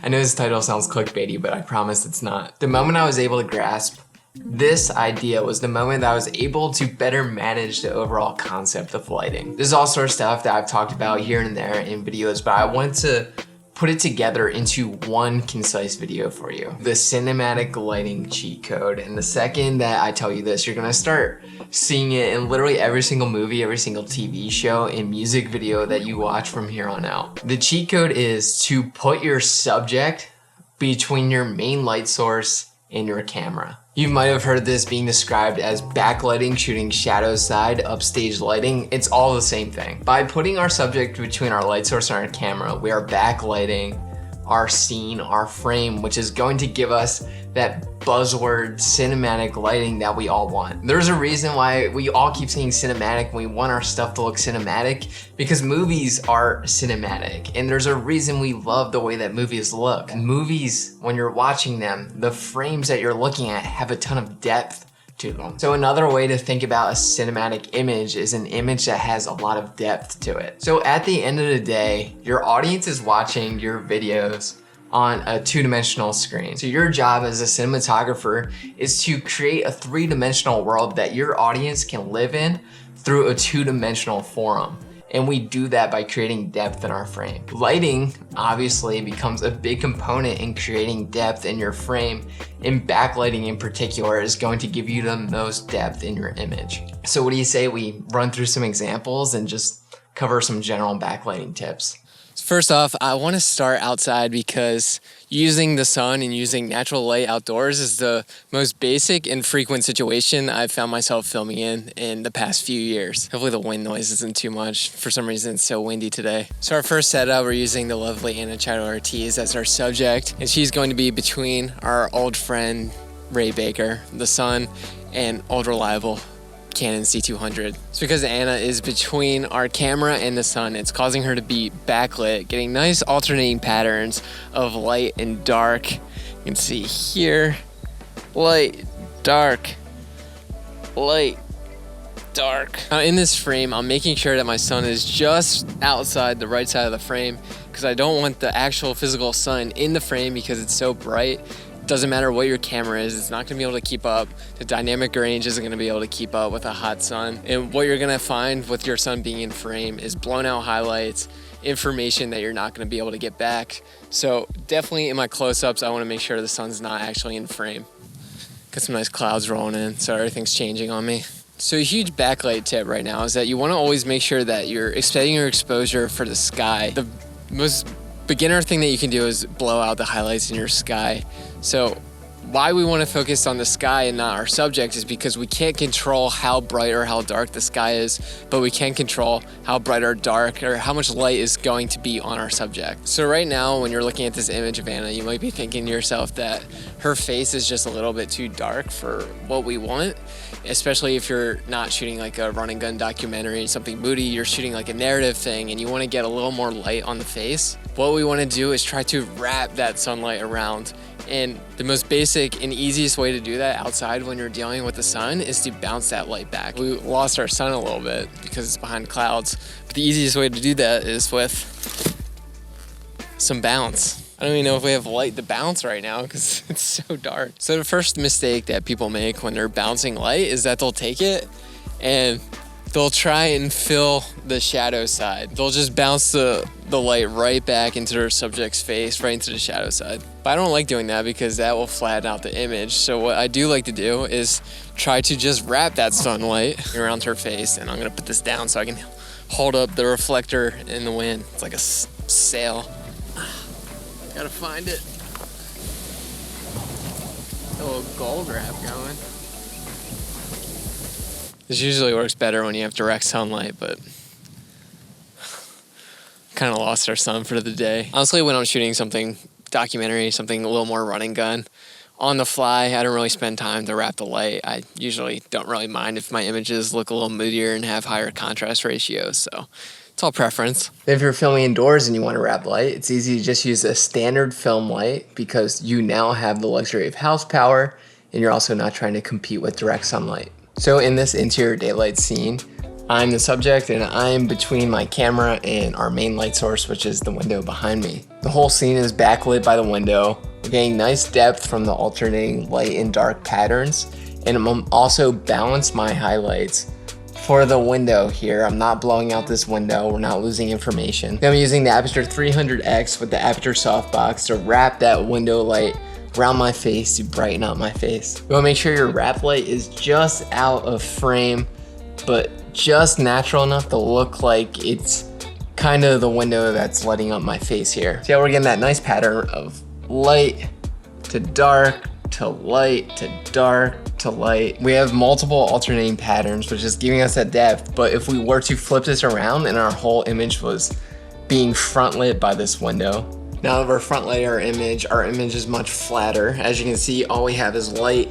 I know this title sounds clickbaity, but I promise it's not. The moment I was able to grasp this idea was the moment that I was able to better manage the overall concept of lighting. This is all sort of stuff that I've talked about here and there in videos, but I wanted to put it together into one concise video for you. The cinematic lighting cheat code. And the second that I tell you this, you're gonna start seeing it in literally every single movie, every single TV show, and music video that you watch from here on out. The cheat code is to put your subject between your main light source and your camera. You might have heard this being described as backlighting, shooting shadow side, upstage lighting. It's all the same thing. By putting our subject between our light source and our camera, we are backlighting our scene, our frame, which is going to give us that buzzword cinematic lighting that we all want. There's a reason why we all keep saying cinematic when we want our stuff to look cinematic, because movies are cinematic, and there's a reason we love the way that movies look. Movies, when you're watching them, the frames that you're looking at have a ton of depth to them. So another way to think about a cinematic image is an image that has a lot of depth to it. So at the end of the day, your audience is watching your videos on a two-dimensional screen. So your job as a cinematographer is to create a three-dimensional world that your audience can live in through a two-dimensional forum. And we do that by creating depth in our frame. Lighting obviously becomes a big component in creating depth in your frame, and backlighting in particular is going to give you the most depth in your image. So what do you say we run through some examples and just cover some general backlighting tips? First off, I want to start outside because using the sun and using natural light outdoors is the most basic and frequent situation I've found myself filming in the past few years. Hopefully the wind noise isn't too much. For some reason, it's so windy today. So our first setup, we're using the lovely Anna Chado Ortiz as our subject, and she's going to be between our old friend Ray Baker, the sun, and old reliable Canon C200. It's because Anna is between our camera and the sun. It's causing her to be backlit, getting nice alternating patterns of light and dark. You can see here, light, dark, light, dark. Now in this frame, I'm making sure that my sun is just outside the right side of the frame because I don't want the actual physical sun in the frame because it's so bright. Doesn't matter what your camera is, it's not gonna be able to keep up. The dynamic range isn't gonna be able to keep up with a hot sun. And what you're gonna find with your sun being in frame is blown out highlights, information that you're not gonna be able to get back. So definitely in my close-ups, I wanna make sure the sun's not actually in frame. Got some nice clouds rolling in, so everything's changing on me. So a huge backlight tip right now is that you wanna always make sure that you're setting your exposure for the sky. The most beginner thing that you can do is blow out the highlights in your sky. So why we want to focus on the sky and not our subject is because we can't control how bright or how dark the sky is, but we can control how bright or dark or how much light is going to be on our subject. So right now, when you're looking at this image of Anna, you might be thinking to yourself that her face is just a little bit too dark for what we want, especially if you're not shooting like a run and gun documentary, something moody, you're shooting like a narrative thing and you want to get a little more light on the face. What we want to do is try to wrap that sunlight around. And the most basic and easiest way to do that outside when you're dealing with the sun is to bounce that light back. We lost our sun a little bit because it's behind clouds, but the easiest way to do that is with some bounce. I don't even know if we have light to bounce right now because it's so dark. So the first mistake that people make when they're bouncing light is that they'll take it and they'll try and fill the shadow side. They'll just bounce the light right back into their subject's face, right into the shadow side. But I don't like doing that because that will flatten out the image. So what I do like to do is try to just wrap that sunlight around her face. And I'm gonna put this down so I can hold up the reflector in the wind. It's like a sail. Gotta find it. A little gold wrap going. This usually works better when you have direct sunlight, but kind of lost our sun for the day. Honestly, when I'm shooting something documentary, something a little more run and gun, on the fly, I don't really spend time to wrap the light. I usually don't really mind if my images look a little moodier and have higher contrast ratios, so it's all preference. If you're filming indoors and you want to wrap light, it's easy to just use a standard film light because you now have the luxury of house power and you're also not trying to compete with direct sunlight. So in this interior daylight scene, I'm the subject and I'm between my camera and our main light source, which is the window behind me. The whole scene is backlit by the window. We're getting nice depth from the alternating light and dark patterns, and I'm also balanced my highlights for the window here. I'm not blowing out this window. We're not losing information. Then I'm using the Aputure 300X with the Aputure softbox to wrap that window light around my face to brighten up my face. You wanna make sure your wrap light is just out of frame, but just natural enough to look like it's kind of the window that's lighting up my face here. See how we're getting that nice pattern of light to dark to light to dark to light. We have multiple alternating patterns, which is giving us that depth. But if we were to flip this around and our whole image was being front lit by this window, now that we're front lit our image is much flatter. As you can see, all we have is light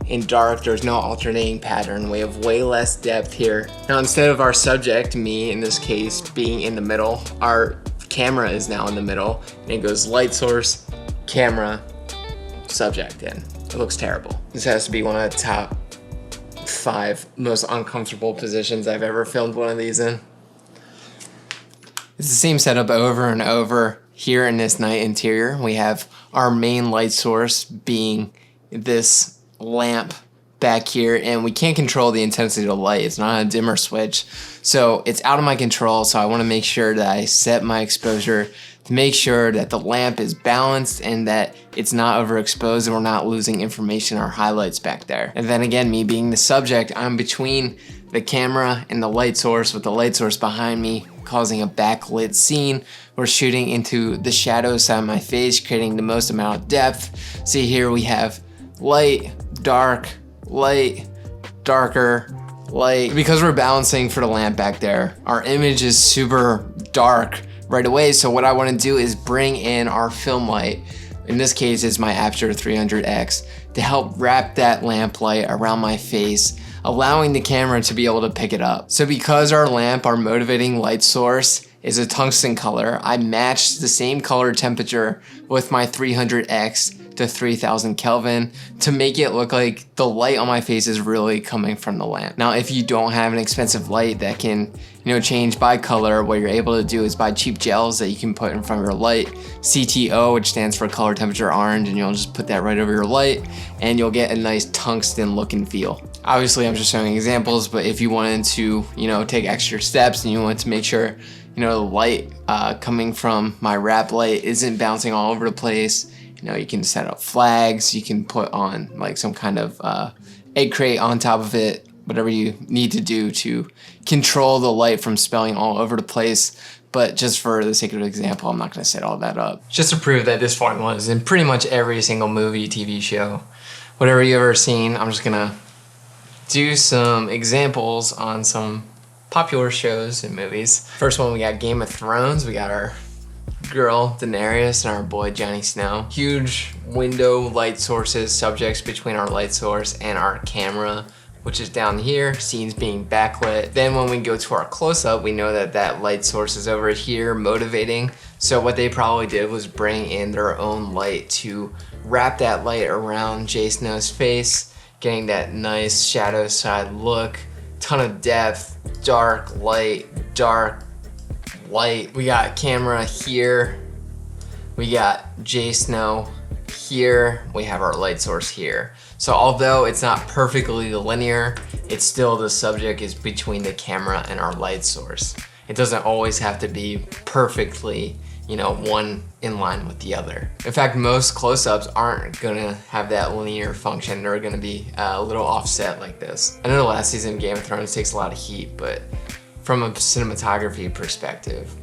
and dark. There's no alternating pattern. We have way less depth here. Now, instead of our subject, me in this case, being in the middle, our camera is now in the middle, and it goes light source, camera, subject in. It looks terrible. This has to be one of the top 5 most uncomfortable positions I've ever filmed one of these in. It's the same setup over and over. Here in this night interior, we have our main light source being this lamp back here, and we can't control the intensity of the light. It's not a dimmer switch, so it's out of my control. So I want to make sure that I set my exposure to make sure that the lamp is balanced and that it's not overexposed and we're not losing information or highlights back there. And then again, me being the subject, I'm between the camera and the light source, with the light source behind me causing a backlit scene. We're shooting into the shadow side of my face, creating the most amount of depth. See, here we have light, dark, light, darker, light. Because we're balancing for the lamp back there, our image is super dark right away. So what I want to do is bring in our film light. In this case, it's my Aputure 300X to help wrap that lamp light around my face, allowing the camera to be able to pick it up. So because our lamp, our motivating light source, is a tungsten color, I matched the same color temperature with my 300X to 3000 Kelvin to make it look like the light on my face is really coming from the lamp. Now, if you don't have an expensive light that can, change by color, what you're able to do is buy cheap gels that you can put in front of your light. CTO, which stands for color temperature orange, and you'll just put that right over your light and you'll get a nice tungsten look and feel. Obviously, I'm just showing examples, but if you wanted to, take extra steps and you wanted to make sure, the light coming from my wrap light isn't bouncing all over the place, you can set up flags, you can put on like some kind of egg crate on top of it, whatever you need to do to control the light from spilling all over the place. But just for the sake of example, I'm not going to set all that up. Just to prove that this formula is in pretty much every single movie, TV show, whatever you've ever seen, I'm just going to do some examples on some popular shows and movies. First one, we got Game of Thrones. We got our girl Daenerys and our boy Jon Snow. Huge window light sources, subjects between our light source and our camera, which is down here, scenes being backlit. Then when we go to our close-up, we know that that light source is over here motivating. So what they probably did was bring in their own light to wrap that light around Jon Snow's face, getting that nice shadow side look, ton of depth, dark, light, dark, light. We got camera here, we got Jon Snow here, we have our light source here. So although it's not perfectly linear, it's still the subject is between the camera and our light source. It doesn't always have to be perfectly, one in line with the other. In fact, most close-ups aren't gonna have that linear function. They're gonna be a little offset like this. I know the last season of Game of Thrones takes a lot of heat, but from a cinematography perspective.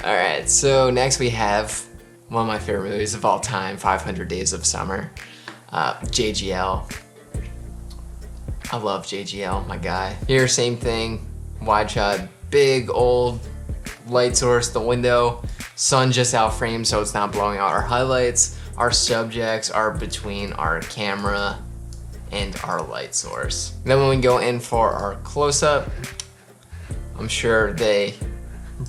All right, so next we have one of my favorite movies of all time, 500 Days of Summer, JGL. I love JGL, my guy. Here, same thing, wide shot, big old light source, the window, sun just out frame so it's not blowing out our highlights. Our subjects are between our camera and our light source. Then when we go in for our close-up, I'm sure they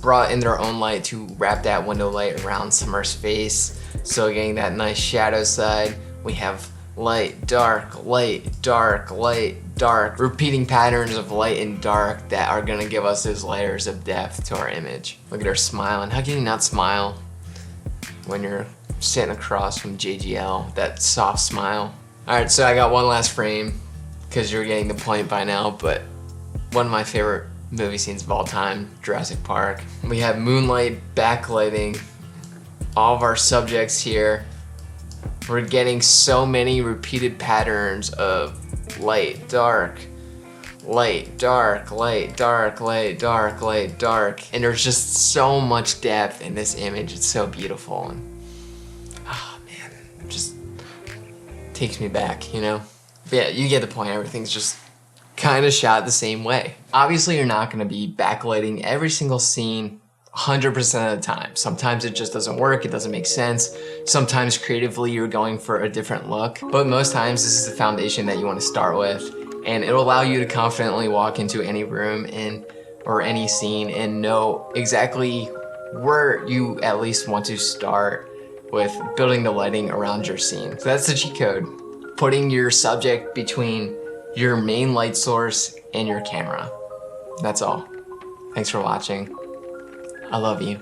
brought in their own light to wrap that window light around Summer's face. So getting that nice shadow side, we have light, dark, light, dark, light, dark, repeating patterns of light and dark that are gonna give us those layers of depth to our image. Look at her smiling. How can you not smile when you're sitting across from JGL, that soft smile? All right, so I got one last frame because you're getting the point by now, but one of my favorite movie scenes of all time, Jurassic Park. We have moonlight backlighting all of our subjects here. We're getting so many repeated patterns of light, dark, light, dark, light, dark, light, dark, light, dark. And there's just so much depth in this image. It's so beautiful. And oh man, it just takes me back, you know? But yeah, you get the point. Everything's just kind of shot the same way. Obviously, you're not gonna be backlighting every single scene 100% of the time. Sometimes it just doesn't work, it doesn't make sense. Sometimes creatively you're going for a different look, but most times this is the foundation that you want to start with, and it'll allow you to confidently walk into any room or any scene and know exactly where you at least want to start with building the lighting around your scene. So that's the cheat code. Putting your subject between your main light source and your camera. That's all. Thanks for watching. I love you.